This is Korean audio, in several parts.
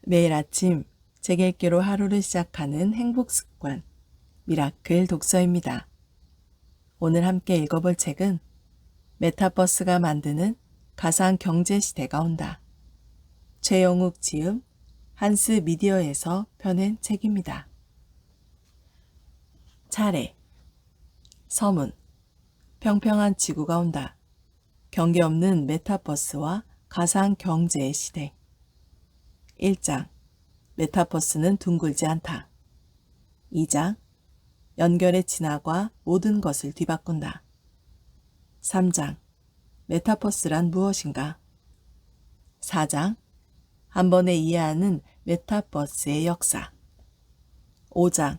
매일 아침 책 읽기로 하루를 시작하는 행복 습관, 미라클 독서입니다. 오늘 함께 읽어볼 책은 메타버스가 만드는 가상 경제 시대가 온다. 최영욱 지음, 한스 미디어에서 펴낸 책입니다. 차례, 서문, 평평한 지구가 온다. 경계 없는 메타버스와 가상 경제의 시대. 1장, 메타버스는 둥글지 않다. 2장, 연결의 진화가 모든 것을 뒤바꾼다. 3장, 메타버스란 무엇인가? 4장, 한 번에 이해하는 메타버스의 역사. 5장,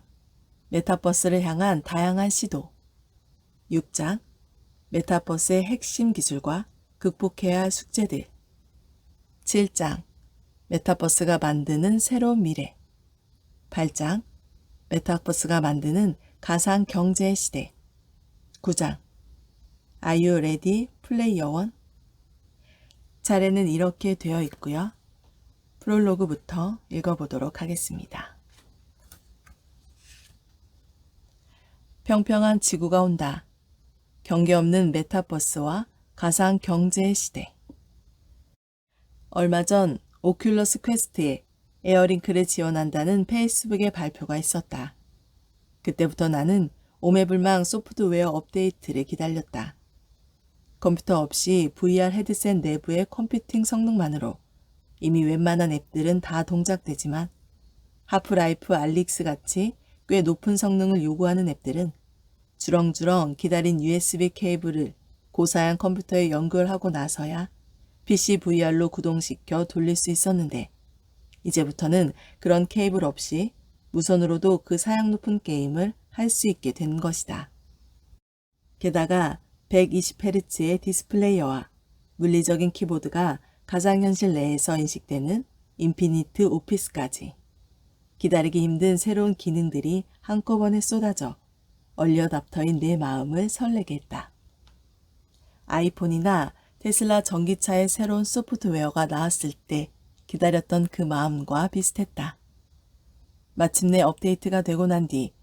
메타버스를 향한 다양한 시도. 6장, 메타버스의 핵심 기술과 극복해야 할 숙제들. 7장, 메타버스가 만드는 새로운 미래. 8장, 메타버스가 만드는 가상 경제의 시대. 9장, Are you ready, player one? 차례는 이렇게 되어 있고요. 프롤로그부터 읽어보도록 하겠습니다. 평평한 지구가 온다. 경계 없는 메타버스와 가상 경제의 시대. 얼마 전 오큘러스 퀘스트에 에어링크를 지원한다는 페이스북의 발표가 있었다. 그때부터 나는 오매불망 소프트웨어 업데이트를 기다렸다. 컴퓨터 없이 VR 헤드셋 내부의 컴퓨팅 성능만으로 이미 웬만한 앱들은 다 동작되지만 하프라이프 알릭스 같이 꽤 높은 성능을 요구하는 앱들은 주렁주렁 기다린 USB 케이블을 고사양 컴퓨터에 연결하고 나서야 PC VR로 구동시켜 돌릴 수 있었는데 이제부터는 그런 케이블 없이 무선으로도 그 사양 높은 게임을 할 수 있게 된 것이다. 게다가 120Hz의 디스플레이어와 물리적인 키보드가 가상현실 내에서 인식되는 인피니트 오피스까지 기다리기 힘든 새로운 기능들이 한꺼번에 쏟아져 얼리어답터인 내 마음을 설레게 했다. 아이폰이나 테슬라 전기차의 새로운 소프트웨어가 나왔을 때 기다렸던 그 마음과 비슷했다. 마침내 업데이트가 되고 난 뒤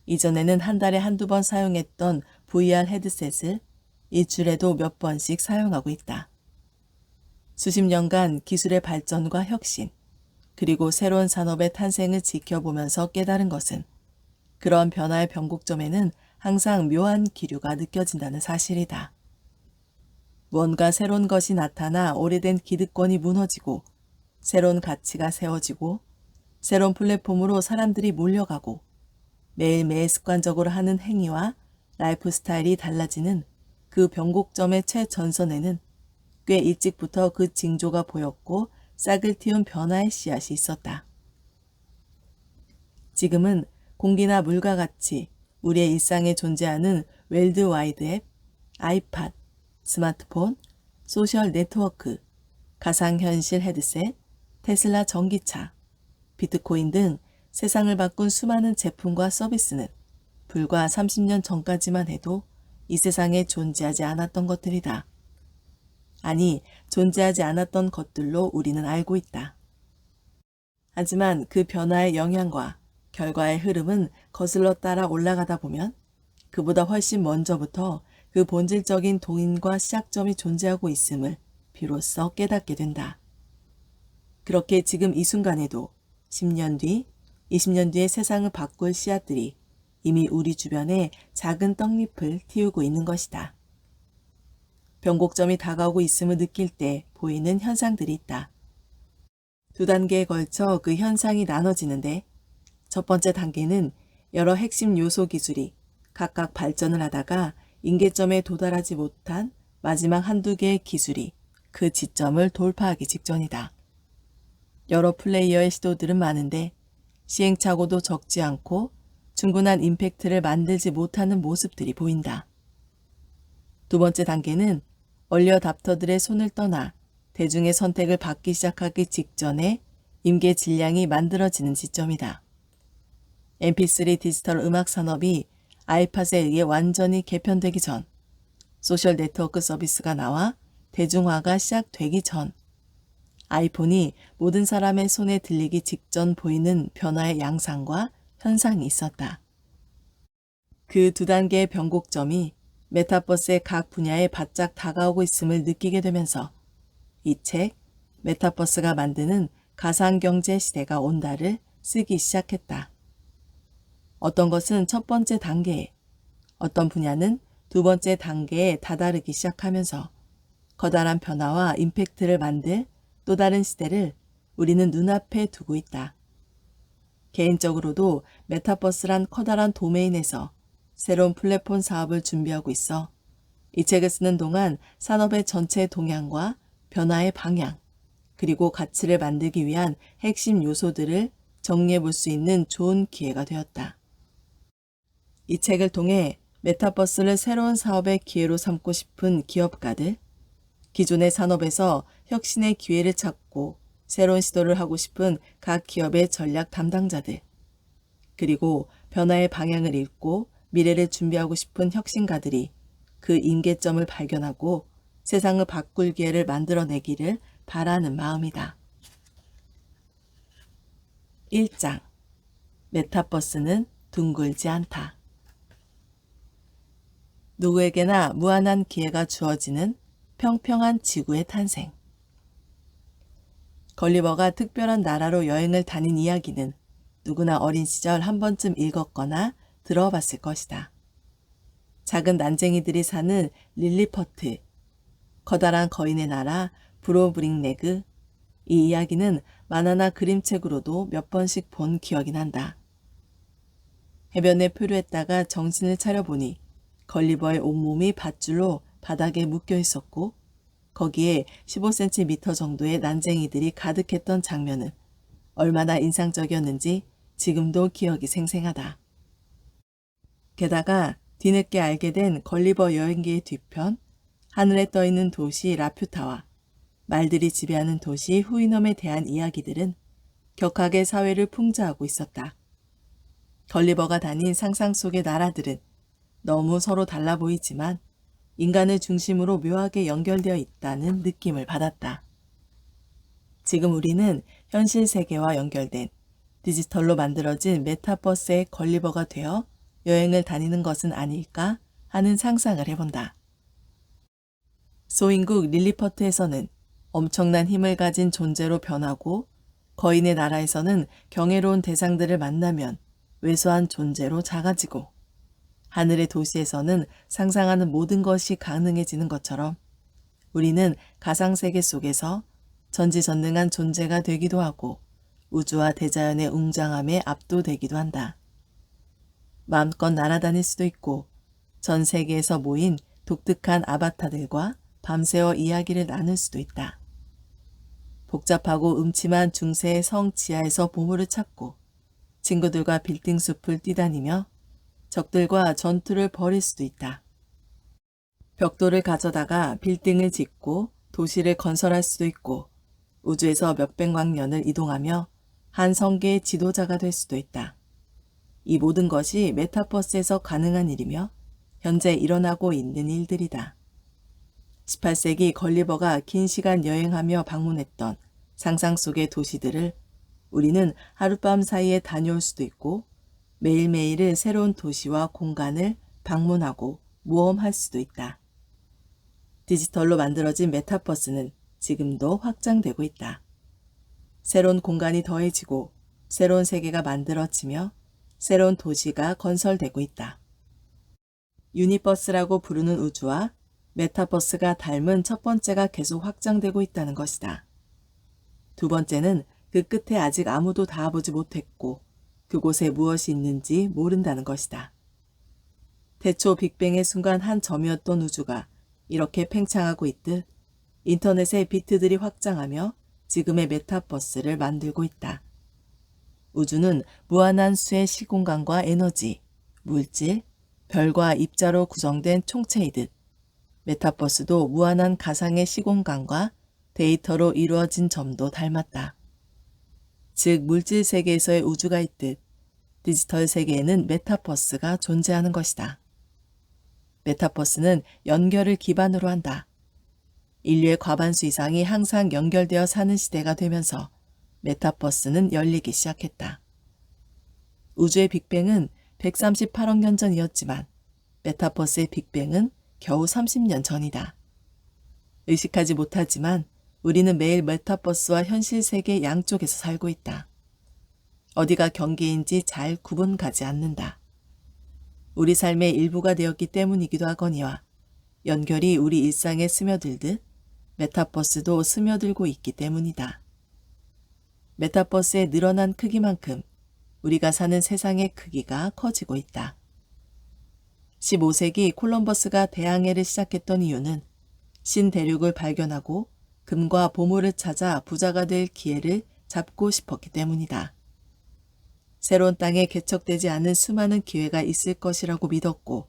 이전에는 한 달에 한두 번 사용했던 VR 헤드셋을 일주일에도 몇 번씩 사용하고 있다. 수십 년간 기술의 발전과 혁신, 그리고 새로운 산업의 탄생을 지켜보면서 깨달은 것은 그런 변화의 변곡점에는 항상 묘한 기류가 느껴진다는 사실이다. 뭔가 새로운 것이 나타나 오래된 기득권이 무너지고 새로운 가치가 세워지고 새로운 플랫폼으로 사람들이 몰려가고 매일매일 습관적으로 하는 행위와 라이프 스타일이 달라지는 그 변곡점의 최전선에는 꽤 일찍부터 그 징조가 보였고 싹을 틔운 변화의 씨앗이 있었다. 지금은 공기나 물과 같이 우리의 일상에 존재하는 월드와이드 앱, 아이팟, 스마트폰, 소셜 네트워크, 가상현실 헤드셋, 테슬라 전기차, 비트코인 등 세상을 바꾼 수많은 제품과 서비스는 불과 30년 전까지만 해도 이 세상에 존재하지 않았던 것들이다. 아니, 존재하지 않았던 것들로 우리는 알고 있다. 하지만 그 변화의 영향과 결과의 흐름은 거슬러 따라 올라가다 보면 그보다 훨씬 먼저부터 그 본질적인 동인과 시작점이 존재하고 있음을 비로소 깨닫게 된다. 그렇게 지금 이 순간에도 10년 뒤, 20년 뒤의 세상을 바꿀 씨앗들이 이미 우리 주변에 작은 떡잎을 틔우고 있는 것이다. 변곡점이 다가오고 있음을 느낄 때 보이는 현상들이 있다. 두 단계에 걸쳐 그 현상이 나눠지는데 첫 번째 단계는 여러 핵심 요소 기술이 각각 발전을 하다가 임계점에 도달하지 못한 마지막 한두 개의 기술이 그 지점을 돌파하기 직전이다. 여러 플레이어의 시도들은 많은데 시행착오도 적지 않고 충분한 임팩트를 만들지 못하는 모습들이 보인다. 두 번째 단계는 얼리어답터들의 손을 떠나 대중의 선택을 받기 시작하기 직전에 임계 질량이 만들어지는 지점이다. mp3 디지털 음악 산업이 아이팟에 의해 완전히 개편되기 전, 소셜 네트워크 서비스가 나와 대중화가 시작되기 전, 아이폰이 모든 사람의 손에 들리기 직전 보이는 변화의 양상과 현상이 있었다. 그 두 단계의 변곡점이 메타버스의 각 분야에 바짝 다가오고 있음을 느끼게 되면서 이 책, 메타버스가 만드는 가상경제 시대가 온다를 쓰기 시작했다. 어떤 것은 첫 번째 단계에, 어떤 분야는 두 번째 단계에 다다르기 시작하면서 커다란 변화와 임팩트를 만들 또 다른 시대를 우리는 눈앞에 두고 있다. 개인적으로도 메타버스란 커다란 도메인에서 새로운 플랫폼 사업을 준비하고 있어 이 책을 쓰는 동안 산업의 전체 동향과 변화의 방향, 그리고 가치를 만들기 위한 핵심 요소들을 정리해 볼 수 있는 좋은 기회가 되었다. 이 책을 통해 메타버스를 새로운 사업의 기회로 삼고 싶은 기업가들, 기존의 산업에서 혁신의 기회를 찾고 새로운 시도를 하고 싶은 각 기업의 전략 담당자들, 그리고 변화의 방향을 읽고 미래를 준비하고 싶은 혁신가들이 그 임계점을 발견하고 세상을 바꿀 기회를 만들어내기를 바라는 마음이다. 1장. 메타버스는 둥글지 않다. 누구에게나 무한한 기회가 주어지는 평평한 지구의 탄생. 걸리버가 특별한 나라로 여행을 다닌 이야기는 누구나 어린 시절 한 번쯤 읽었거나 들어봤을 것이다. 작은 난쟁이들이 사는 릴리퍼트, 커다란 거인의 나라 브로브링레그, 이 이야기는 만화나 그림책으로도 몇 번씩 본 기억이 난다. 해변에 표류했다가 정신을 차려보니 걸리버의 온몸이 밧줄로 바닥에 묶여 있었고 거기에 15cm 정도의 난쟁이들이 가득했던 장면은 얼마나 인상적이었는지 지금도 기억이 생생하다. 게다가 뒤늦게 알게 된 걸리버 여행기의 뒤편, 하늘에 떠있는 도시 라퓨타와 말들이 지배하는 도시 후이넘에 대한 이야기들은 격하게 사회를 풍자하고 있었다. 걸리버가 다닌 상상 속의 나라들은 너무 서로 달라 보이지만 인간을 중심으로 묘하게 연결되어 있다는 느낌을 받았다. 지금 우리는 현실 세계와 연결된 디지털로 만들어진 메타버스의 걸리버가 되어 여행을 다니는 것은 아닐까 하는 상상을 해본다. 소인국 릴리퍼트에서는 엄청난 힘을 가진 존재로 변하고 거인의 나라에서는 경이로운 대상들을 만나면 왜소한 존재로 작아지고 하늘의 도시에서는 상상하는 모든 것이 가능해지는 것처럼 우리는 가상세계 속에서 전지전능한 존재가 되기도 하고 우주와 대자연의 웅장함에 압도되기도 한다. 마음껏 날아다닐 수도 있고 전 세계에서 모인 독특한 아바타들과 밤새워 이야기를 나눌 수도 있다. 복잡하고 음침한 중세의 성 지하에서 보물을 찾고 친구들과 빌딩 숲을 뛰다니며 적들과 전투를 벌일 수도 있다. 벽돌을 가져다가 빌딩을 짓고 도시를 건설할 수도 있고 우주에서 몇백만 년을 이동하며 한 성계의 지도자가 될 수도 있다. 이 모든 것이 메타버스에서 가능한 일이며 현재 일어나고 있는 일들이다. 18세기 걸리버가 긴 시간 여행하며 방문했던 상상 속의 도시들을 우리는 하룻밤 사이에 다녀올 수도 있고 매일매일을 새로운 도시와 공간을 방문하고 모험할 수도 있다. 디지털로 만들어진 메타버스는 지금도 확장되고 있다. 새로운 공간이 더해지고 새로운 세계가 만들어지며 새로운 도시가 건설되고 있다. 유니버스라고 부르는 우주와 메타버스가 닮은 첫 번째가 계속 확장되고 있다는 것이다. 두 번째는 그 끝에 아직 아무도 닿아보지 못했고 그곳에 무엇이 있는지 모른다는 것이다. 태초 빅뱅의 순간 한 점이었던 우주가 이렇게 팽창하고 있듯 인터넷의 비트들이 확장하며 지금의 메타버스를 만들고 있다. 우주는 무한한 수의 시공간과 에너지, 물질, 별과 입자로 구성된 총체이듯 메타버스도 무한한 가상의 시공간과 데이터로 이루어진 점도 닮았다. 즉 물질 세계에서의 우주가 있듯 디지털 세계에는 메타버스가 존재하는 것이다. 메타버스는 연결을 기반으로 한다. 인류의 과반수 이상이 항상 연결되어 사는 시대가 되면서 메타버스는 열리기 시작했다. 우주의 빅뱅은 138억 년 전이었지만 메타버스의 빅뱅은 겨우 30년 전이다. 의식하지 못하지만 우리는 매일 메타버스와 현실 세계 양쪽에서 살고 있다. 어디가 경계인지 잘 구분 가지 않는다. 우리 삶의 일부가 되었기 때문이기도 하거니와 연결이 우리 일상에 스며들듯 메타버스도 스며들고 있기 때문이다. 메타버스의 늘어난 크기만큼 우리가 사는 세상의 크기가 커지고 있다. 15세기 콜럼버스가 대항해를 시작했던 이유는 신대륙을 발견하고 금과 보물을 찾아 부자가 될 기회를 잡고 싶었기 때문이다. 새로운 땅에 개척되지 않은 수많은 기회가 있을 것이라고 믿었고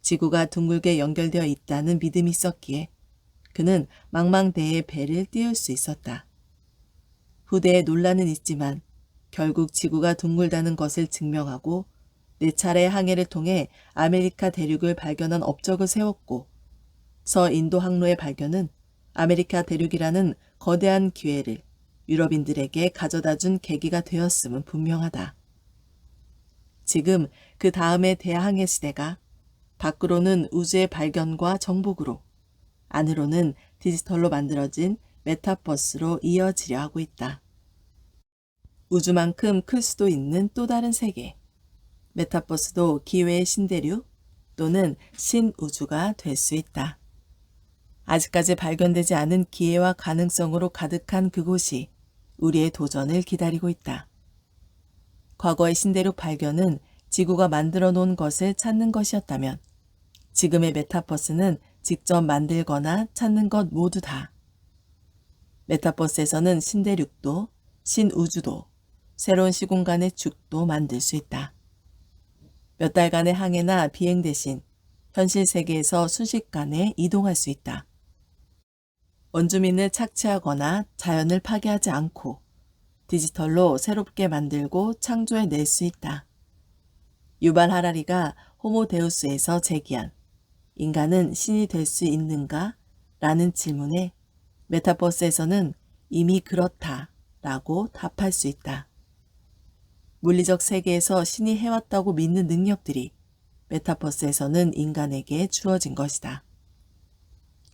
지구가 둥글게 연결되어 있다는 믿음이 있었기에 그는 망망대해의 배를 띄울 수 있었다. 후대에 논란은 있지만 결국 지구가 둥글다는 것을 증명하고 4차례의 항해를 통해 아메리카 대륙을 발견한 업적을 세웠고 서인도 항로의 발견은 아메리카 대륙이라는 거대한 기회를 유럽인들에게 가져다준 계기가 되었음은 분명하다. 지금 그 다음의 대항해 시대가 밖으로는 우주의 발견과 정복으로 안으로는 디지털로 만들어진 메타버스로 이어지려 하고 있다. 우주만큼 클 수도 있는 또 다른 세계. 메타버스도 기회의 신대륙 또는 신우주가 될 수 있다. 아직까지 발견되지 않은 기회와 가능성으로 가득한 그곳이 우리의 도전을 기다리고 있다. 과거의 신대륙 발견은 지구가 만들어 놓은 것을 찾는 것이었다면 지금의 메타버스는 직접 만들거나 찾는 것 모두 다. 메타버스에서는 신대륙도 신우주도 새로운 시공간의 축도 만들 수 있다. 몇 달간의 항해나 비행 대신 현실 세계에서 순식간에 이동할 수 있다. 원주민을 착취하거나 자연을 파괴하지 않고 디지털로 새롭게 만들고 창조해낼 수 있다. 유발 하라리가 호모데우스에서 제기한 인간은 신이 될 수 있는가? 라는 질문에 메타버스에서는 이미 그렇다 라고 답할 수 있다. 물리적 세계에서 신이 해왔다고 믿는 능력들이 메타버스에서는 인간에게 주어진 것이다.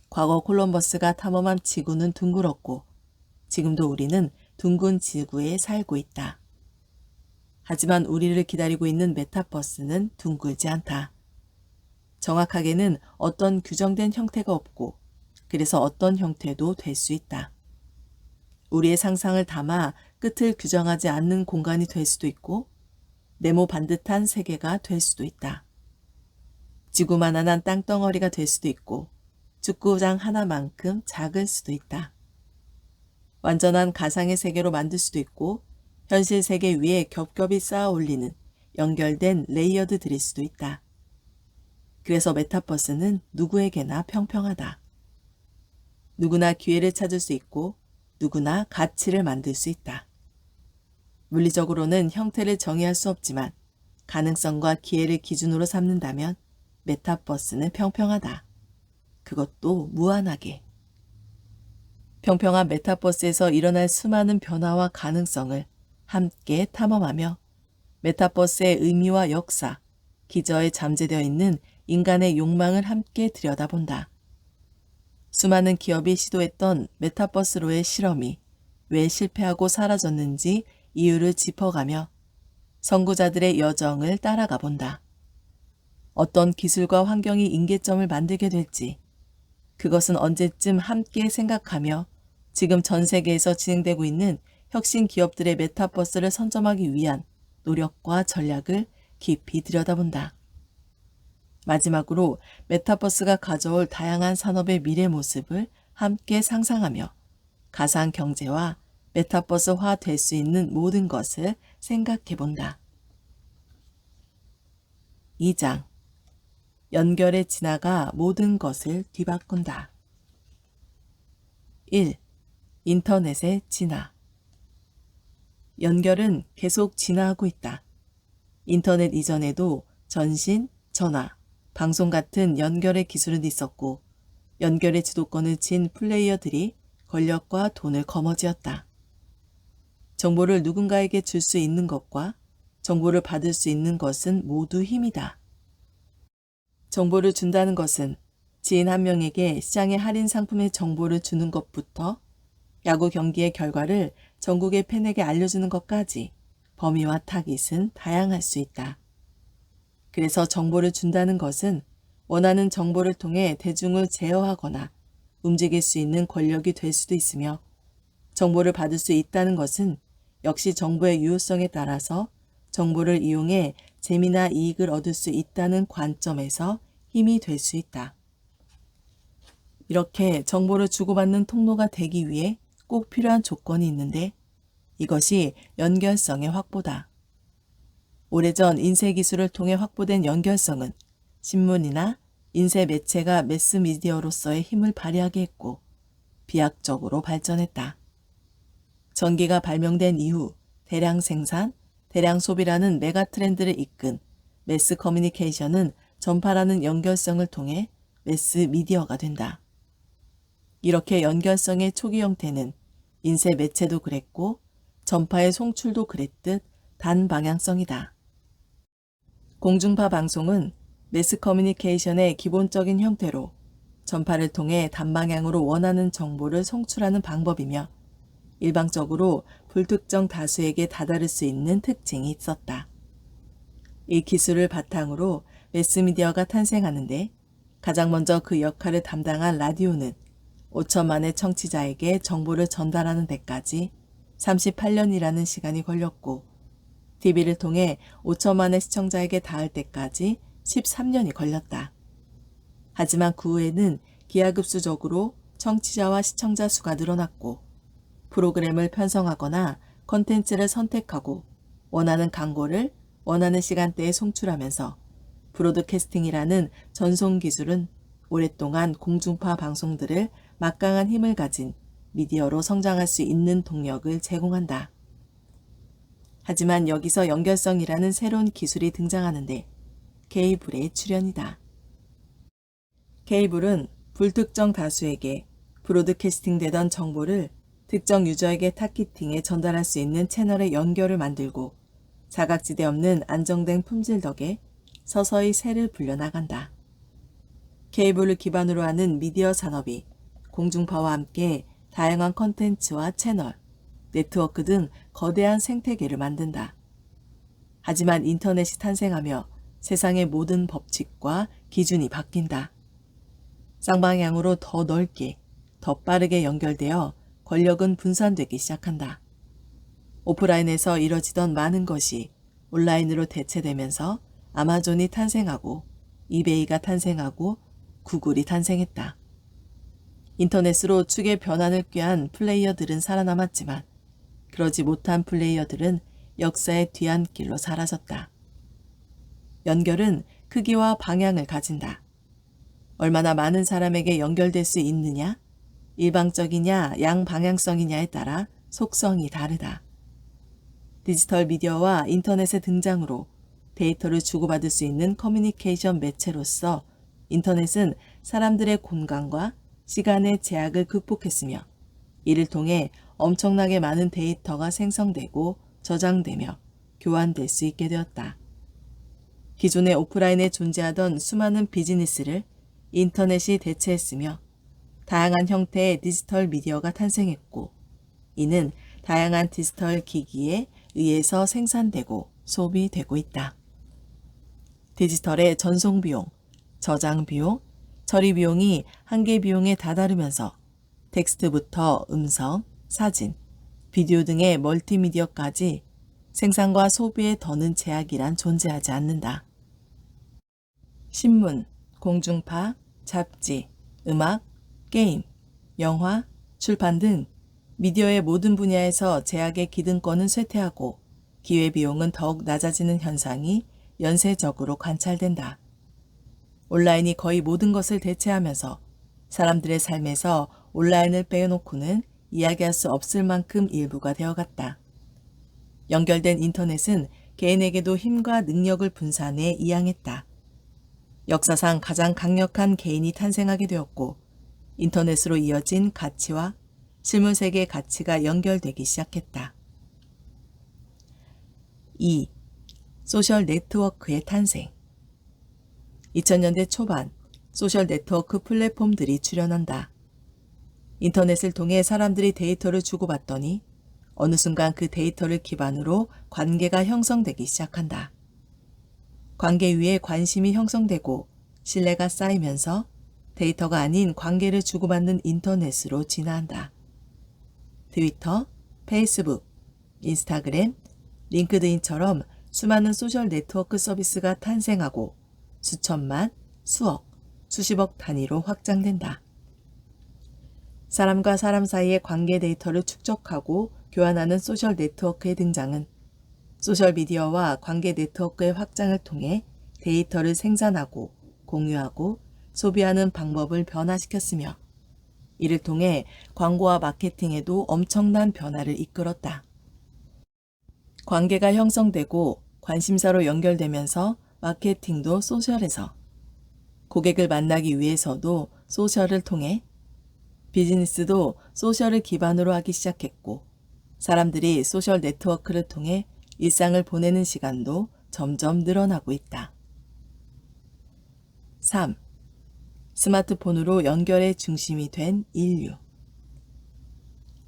과거 콜럼버스가 탐험한 지구는 둥글었고 지금도 우리는 둥근 지구에 살고 있다. 하지만 우리를 기다리고 있는 메타버스는 둥글지 않다. 정확하게는 어떤 규정된 형태가 없고 그래서 어떤 형태도 될 수 있다. 우리의 상상을 담아 끝을 규정하지 않는 공간이 될 수도 있고 네모 반듯한 세계가 될 수도 있다. 지구만한 땅덩어리가 될 수도 있고 축구장 하나만큼 작을 수도 있다. 완전한 가상의 세계로 만들 수도 있고 현실 세계 위에 겹겹이 쌓아 올리는 연결된 레이어드들일 수도 있다. 그래서 메타버스는 누구에게나 평평하다. 누구나 기회를 찾을 수 있고 누구나 가치를 만들 수 있다. 물리적으로는 형태를 정의할 수 없지만 가능성과 기회를 기준으로 삼는다면 메타버스는 평평하다. 그것도 무한하게. 평평한 메타버스에서 일어날 수많은 변화와 가능성을 함께 탐험하며 메타버스의 의미와 역사, 기저에 잠재되어 있는 인간의 욕망을 함께 들여다본다. 수많은 기업이 시도했던 메타버스로의 실험이 왜 실패하고 사라졌는지 이유를 짚어가며 선구자들의 여정을 따라가 본다. 어떤 기술과 환경이 임계점을 만들게 될지 그것은 언제쯤 함께 생각하며 지금 전 세계에서 진행되고 있는 혁신 기업들의 메타버스를 선점하기 위한 노력과 전략을 깊이 들여다본다. 마지막으로 메타버스가 가져올 다양한 산업의 미래 모습을 함께 상상하며 가상 경제와 메타버스화 될 수 있는 모든 것을 생각해 본다. 2장 연결의 진화가 모든 것을 뒤바꾼다. 1. 인터넷의 진화. 연결은 계속 진화하고 있다. 인터넷 이전에도 전신, 전화, 방송 같은 연결의 기술은 있었고 연결의 주도권을 쥔 플레이어들이 권력과 돈을 거머쥐었다. 정보를 누군가에게 줄 수 있는 것과 정보를 받을 수 있는 것은 모두 힘이다. 정보를 준다는 것은 지인 한 명에게 시장의 할인 상품의 정보를 주는 것부터 야구 경기의 결과를 전국의 팬에게 알려주는 것까지 범위와 타깃은 다양할 수 있다. 그래서 정보를 준다는 것은 원하는 정보를 통해 대중을 제어하거나 움직일 수 있는 권력이 될 수도 있으며, 정보를 받을 수 있다는 것은 역시 정보의 유효성에 따라서 정보를 이용해 재미나 이익을 얻을 수 있다는 관점에서 힘이 될 수 있다. 이렇게 정보를 주고받는 통로가 되기 위해 꼭 필요한 조건이 있는데, 이것이 연결성의 확보다. 오래전 인쇄 기술을 통해 확보된 연결성은 신문이나 인쇄 매체가 매스미디어로서의 힘을 발휘하게 했고 비약적으로 발전했다. 전기가 발명된 이후 대량 생산, 대량 소비라는 메가 트렌드를 이끈 매스 커뮤니케이션은 전파라는 연결성을 통해 매스미디어가 된다. 이렇게 연결성의 초기 형태는 인쇄 매체도 그랬고 전파의 송출도 그랬듯 단방향성이다. 공중파 방송은 매스 커뮤니케이션의 기본적인 형태로 전파를 통해 단방향으로 원하는 정보를 송출하는 방법이며 일방적으로 불특정 다수에게 다다를 수 있는 특징이 있었다. 이 기술을 바탕으로 매스미디어가 탄생하는데 가장 먼저 그 역할을 담당한 라디오는 5천만의 청취자에게 정보를 전달하는 데까지 38년이라는 시간이 걸렸고 TV를 통해 5천만의 시청자에게 닿을 때까지 13년이 걸렸다. 하지만 그 후에는 기하급수적으로 청취자와 시청자 수가 늘어났고 프로그램을 편성하거나 콘텐츠를 선택하고 원하는 광고를 원하는 시간대에 송출하면서 브로드캐스팅이라는 전송 기술은 오랫동안 공중파 방송들을 막강한 힘을 가진 미디어로 성장할 수 있는 동력을 제공한다. 하지만 여기서 연결성이라는 새로운 기술이 등장하는데 케이블의 출현이다. 케이블은 불특정 다수에게 브로드캐스팅 되던 정보를 특정 유저에게 타깃팅해 전달할 수 있는 채널의 연결을 만들고 사각지대 없는 안정된 품질 덕에 서서히 새를 불려나간다. 케이블을 기반으로 하는 미디어 산업이 공중파와 함께 다양한 컨텐츠와 채널, 네트워크 등 거대한 생태계를 만든다. 하지만 인터넷이 탄생하며 세상의 모든 법칙과 기준이 바뀐다. 쌍방향으로 더 넓게, 더 빠르게 연결되어 권력은 분산되기 시작한다. 오프라인에서 이뤄지던 많은 것이 온라인으로 대체되면서 아마존이 탄생하고 이베이가 탄생하고 구글이 탄생했다. 인터넷으로 축의 변환을 꾀한 플레이어들은 살아남았지만 그러지 못한 플레이어들은 역사의 뒤안길로 사라졌다. 연결은 크기와 방향을 가진다. 얼마나 많은 사람에게 연결될 수 있느냐, 일방적이냐 양방향성이냐에 따라 속성이 다르다. 디지털 미디어와 인터넷의 등장으로 데이터를 주고받을 수 있는 커뮤니케이션 매체로서 인터넷은 사람들의 공간과 시간의 제약을 극복했으며 이를 통해 엄청나게 많은 데이터가 생성되고 저장되며 교환될 수 있게 되었다. 기존의 오프라인에 존재하던 수많은 비즈니스를 인터넷이 대체했으며 다양한 형태의 디지털 미디어가 탄생했고 이는 다양한 디지털 기기에 의해서 생산되고 소비되고 있다. 디지털의 전송 비용, 저장 비용, 처리 비용이 한계 비용에 다다르면서 텍스트부터 음성, 사진, 비디오 등의 멀티미디어까지 생산과 소비에 더는 제약이란 존재하지 않는다. 신문, 공중파, 잡지, 음악, 게임, 영화, 출판 등 미디어의 모든 분야에서 제약의 기등권은 쇠퇴하고 기회비용은 더욱 낮아지는 현상이 연쇄적으로 관찰된다. 온라인이 거의 모든 것을 대체하면서 사람들의 삶에서 온라인을 빼놓고는 이야기할 수 없을 만큼 일부가 되어갔다. 연결된 인터넷은 개인에게도 힘과 능력을 분산해 이양했다. 역사상 가장 강력한 개인이 탄생하게 되었고 인터넷으로 이어진 가치와 실물 세계의 가치가 연결되기 시작했다. 2. 소셜 네트워크의 탄생. 2000년대 초반 소셜 네트워크 플랫폼들이 출현한다. 인터넷을 통해 사람들이 데이터를 주고받더니 어느 순간 그 데이터를 기반으로 관계가 형성되기 시작한다. 관계 위에 관심이 형성되고 신뢰가 쌓이면서 데이터가 아닌 관계를 주고받는 인터넷으로 진화한다. 트위터, 페이스북, 인스타그램, 링크드인처럼 수많은 소셜 네트워크 서비스가 탄생하고 수천만, 수억, 수십억 단위로 확장된다. 사람과 사람 사이의 관계 데이터를 축적하고 교환하는 소셜 네트워크의 등장은 소셜미디어와 관계 네트워크의 확장을 통해 데이터를 생산하고 공유하고 소비하는 방법을 변화시켰으며 이를 통해 광고와 마케팅에도 엄청난 변화를 이끌었다. 관계가 형성되고 관심사로 연결되면서 마케팅도 소셜에서, 고객을 만나기 위해서도 소셜을 통해, 비즈니스도 소셜을 기반으로 하기 시작했고 사람들이 소셜 네트워크를 통해 일상을 보내는 시간도 점점 늘어나고 있다. 3. 스마트폰으로 연결의 중심이 된 인류.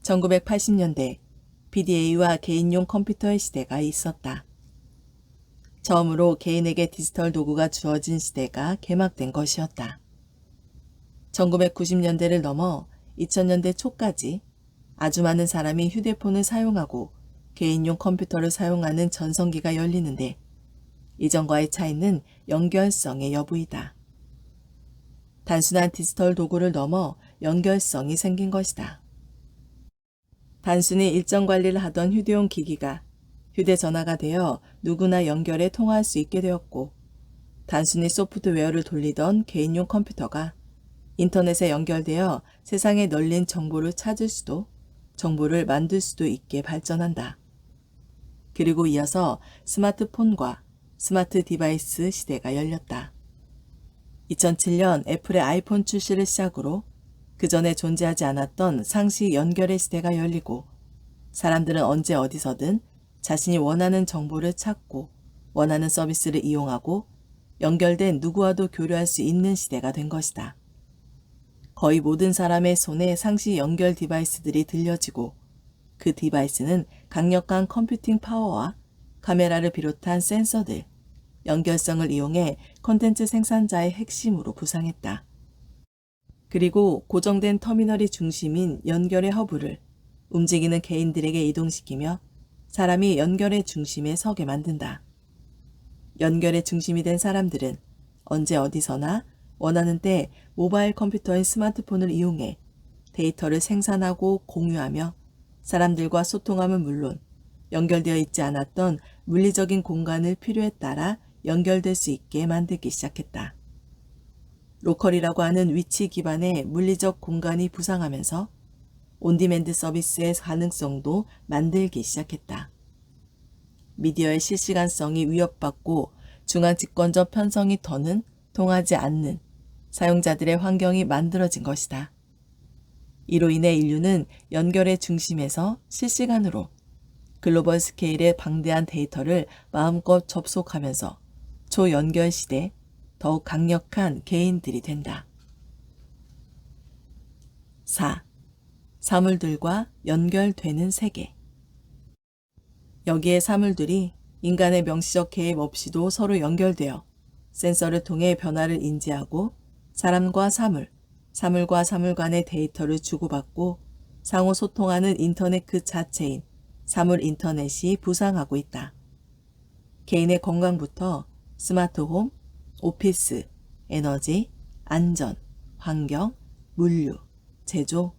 1980년대 PDA와 개인용 컴퓨터의 시대가 있었다. 처음으로 개인에게 디지털 도구가 주어진 시대가 개막된 것이었다. 1990년대를 넘어 2000년대 초까지 아주 많은 사람이 휴대폰을 사용하고 개인용 컴퓨터를 사용하는 전성기가 열리는데 이전과의 차이는 연결성의 여부이다. 단순한 디지털 도구를 넘어 연결성이 생긴 것이다. 단순히 일정 관리를 하던 휴대용 기기가 휴대전화가 되어 누구나 연결해 통화할 수 있게 되었고 단순히 소프트웨어를 돌리던 개인용 컴퓨터가 인터넷에 연결되어 세상에 널린 정보를 찾을 수도 정보를 만들 수도 있게 발전한다. 그리고 이어서 스마트폰과 스마트 디바이스 시대가 열렸다. 2007년 애플의 아이폰 출시를 시작으로 그 전에 존재하지 않았던 상시 연결의 시대가 열리고 사람들은 언제 어디서든 자신이 원하는 정보를 찾고 원하는 서비스를 이용하고 연결된 누구와도 교류할 수 있는 시대가 된 것이다. 거의 모든 사람의 손에 상시 연결 디바이스들이 들려지고 그 디바이스는 강력한 컴퓨팅 파워와 카메라를 비롯한 센서들, 연결성을 이용해 콘텐츠 생산자의 핵심으로 부상했다. 그리고 고정된 터미널이 중심인 연결의 허브를 움직이는 개인들에게 이동시키며 사람이 연결의 중심에 서게 만든다. 연결의 중심이 된 사람들은 언제 어디서나 원하는 때 모바일 컴퓨터인 스마트폰을 이용해 데이터를 생산하고 공유하며 사람들과 소통함은 물론 연결되어 있지 않았던 물리적인 공간을 필요에 따라 연결될 수 있게 만들기 시작했다. 로컬이라고 하는 위치 기반의 물리적 공간이 부상하면서 온디맨드 서비스의 가능성도 만들기 시작했다. 미디어의 실시간성이 위협받고 중앙 집권적 편성이 더는 통하지 않는 사용자들의 환경이 만들어진 것이다. 이로 인해 인류는 연결의 중심에서 실시간으로 글로벌 스케일의 방대한 데이터를 마음껏 접속하면서 초연결 시대 더욱 강력한 개인들이 된다. 4. 사물들과 연결되는 세계. 여기에 사물들이 인간의 명시적 개입 없이도 서로 연결되어 센서를 통해 변화를 인지하고 사람과 사물, 사물과 사물 간의 데이터를 주고받고 상호 소통하는 인터넷 그 자체인 사물 인터넷이 부상하고 있다. 개인의 건강부터 스마트홈, 오피스, 에너지, 안전, 환경, 물류, 제조,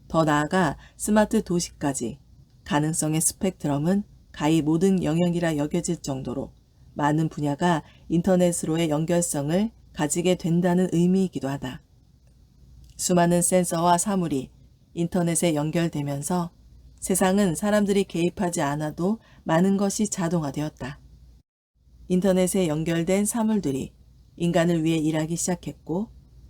더 나아가 스마트 도시까지 가능성의 스펙트럼은 가히 모든 영역이라 여겨질 정도로 많은 분야가 인터넷으로의 연결성을 가지게 된다는 의미이기도 하다. 수많은 센서와 사물이 인터넷에 연결되면서 세상은 사람들이 개입하지 않아도 많은 것이 자동화되었다. 인터넷에 연결된 사물들이 인간을 위해 일하기 시작했고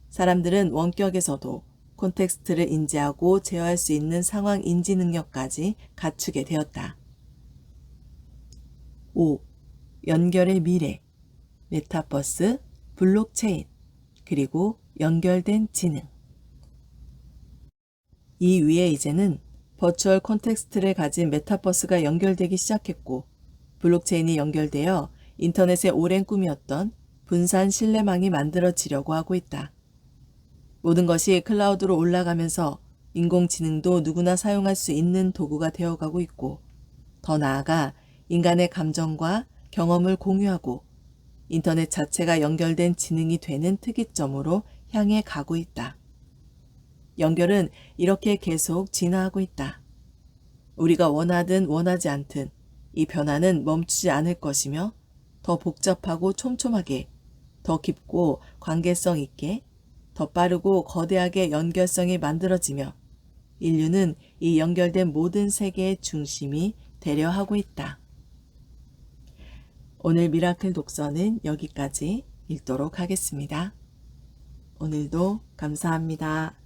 사람들은 원격에서도 콘텍스트를 인지하고 제어할 수 있는 상황 인지 능력까지 갖추게 되었다. 5. 연결의 미래, 메타버스, 블록체인, 그리고 연결된 지능. 이 위에 이제는 버추얼 콘텍스트를 가진 메타버스가 연결되기 시작했고 블록체인이 연결되어 인터넷의 오랜 꿈이었던 분산 신뢰망이 만들어지려고 하고 있다. 모든 것이 클라우드로 올라가면서 인공지능도 누구나 사용할 수 있는 도구가 되어가고 있고 더 나아가 인간의 감정과 경험을 공유하고 인터넷 자체가 연결된 지능이 되는 특이점으로 향해 가고 있다. 연결은 이렇게 계속 진화하고 있다. 우리가 원하든 원하지 않든 이 변화는 멈추지 않을 것이며 더 복잡하고 촘촘하게, 더 깊고 관계성 있게, 더 빠르고 거대하게 연결성이 만들어지며 인류는 이 연결된 모든 세계의 중심이 되려 하고 있다. 오늘 미라클 독서는 여기까지 읽도록 하겠습니다. 오늘도 감사합니다.